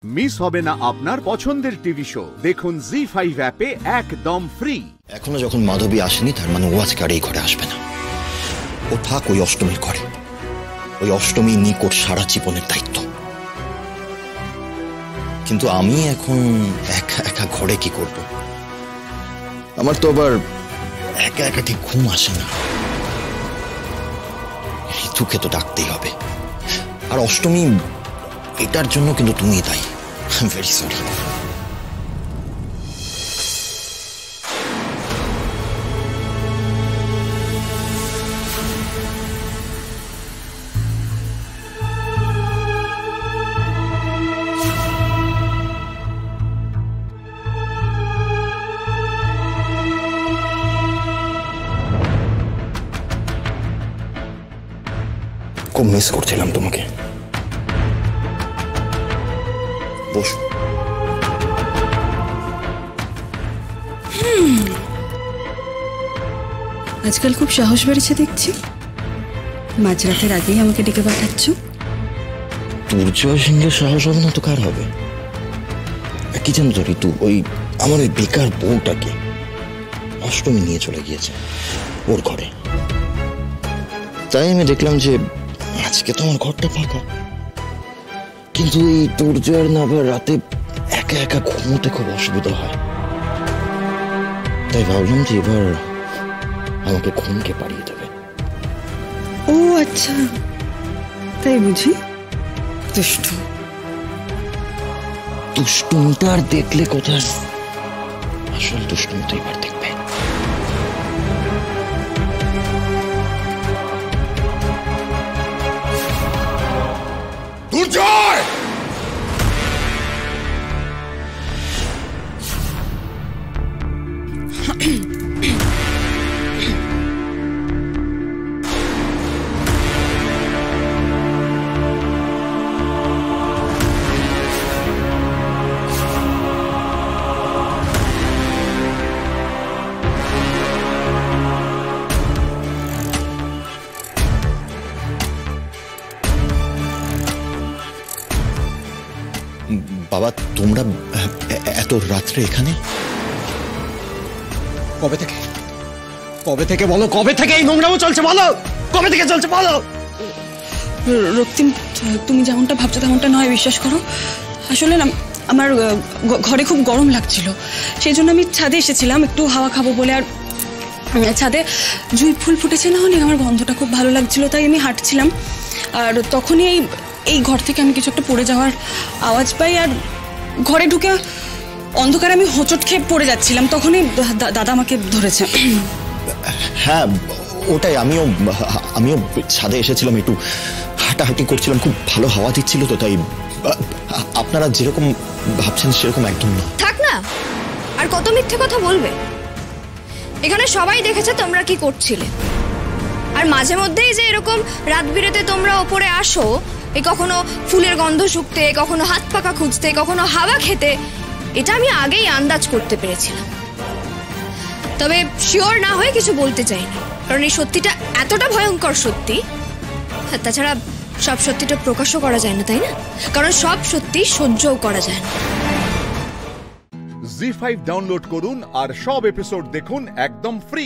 Miss হবে না আপনার পছন্দের টিভি শো। দেখুন জি5 অ্যাপে একদম ফ্রি। এখনো যখন মাধবী আসেনি তার মানে ও আজকে আর এই ঘরে আসবে না। ও থাক ওই অষ্টমীর ঘরে। ওই অষ্টমী নিকট সারা জীবনের দায়িত্ব। কিন্তু আমি এখন একা একা ঘরে কি করব? আমার তো আবার একা একা ঠিক ঘুম আসে না। ঋতুকে তো ডাকতেই হবে। আর অষ্টমী এটার জন্য কিন্তু তুমিই দায়ী। I am very sorry. খুব মিস করছিলাম তোমাকে। বসো। আজকাল খুব সাহস বেড়েছে দেখছি। মাঝরাতের আগেই আমাকে ডেকে পাঠাচ্ছ। দুর্জয় সিংহের সাহস হবে না তো কার হবে? কি জানো তো ঋতু, ওই আমার ওই বেকার বউটাকে অষ্টমী নিয়ে চলে গিয়েছে ওর ঘরে। তাই আমি দেখলাম যে আজকে তো আমার ঘরটা ফাঁকা, কিন্তু এই দুর্জয়ের না আবার রাতে একা একা ঘুমোতে খুব অসুবিধা হয়। তাই ভাবলাম যে এবার আমাকে ঘুমকে পাড়িয়ে দেবে। ও আচ্ছা, তাই বুঝি। দুষ্টু দুষ্টুমিটা আর দেখলে কোথায়, আসল দুষ্টুমি তো এবার দেখবে। দুর্জয়! বাবা, তোমরা এত রাত্রে এখানে কবে থেকে? কবে থেকে বলো, কবে থেকে এই নোংরামো চলছে বলো? কবে থেকে চলছে বলো? রক্তিম, তুমি যেমনটা ভাবছো তেমনটা নয়, বিশ্বাস করো। আসলে না, আমার ঘরে খুব গরম লাগছিল, সেই জন্য আমি ছাদে এসেছিলাম একটু হাওয়া খাবো বলে। আর ছাদে জুঁই ফুল ফুটেছে না অনেক, আমার গন্ধটা খুব ভালো লাগছিল, তাই আমি হাঁটছিলাম। আর তখনই এই ঘর থেকে আমি কিছু একটা পড়ে যাওয়ার আওয়াজ পাই, আর ঘরে ঢুকে অন্ধকারে আমি হোঁচট খেয়ে পড়ে যাচ্ছিলাম, তখনই দাদা আমাকে ধরেছে। হ্যাঁ ওটাই, আমিও ছাদে এসেছিলাম, একটু হাঁটাহাঁটি করছিলাম, খুব ভালো হাওয়া দিচ্ছিল তো, তাই আপনারা যেরকম ভাবছেন সেরকম একদম না। থাক না, আর কত মিথ্যে কথা বলবে? এখানে সবাই দেখেছে তোমরা কি করছিলে। আর মাঝে মধ্যেই যে এরকম রাত বিরেতে তোমরা ওপরে আসো, এই কখনো ফুলের গন্ধ শুকতে, কখনো হাত পাকা খুঁজতে, কখনো হাওয়া খেতে, এটা আমি আগেই আন্দাজ করতে পেরেছিলাম। তবে শিওর না হয়ে কিছু বলতে চাইনি, কারণ এই সত্যিটা এতটা ভয়ঙ্কর সত্যি। তাছাড়া সব সত্যিটা প্রকাশও করা যায় না, তাই না? কারণ সব সত্যি সহ্যও করা যায় না। জি5 ডাউনলোড করুন আর সব এপিসোড দেখুন একদম ফ্রি।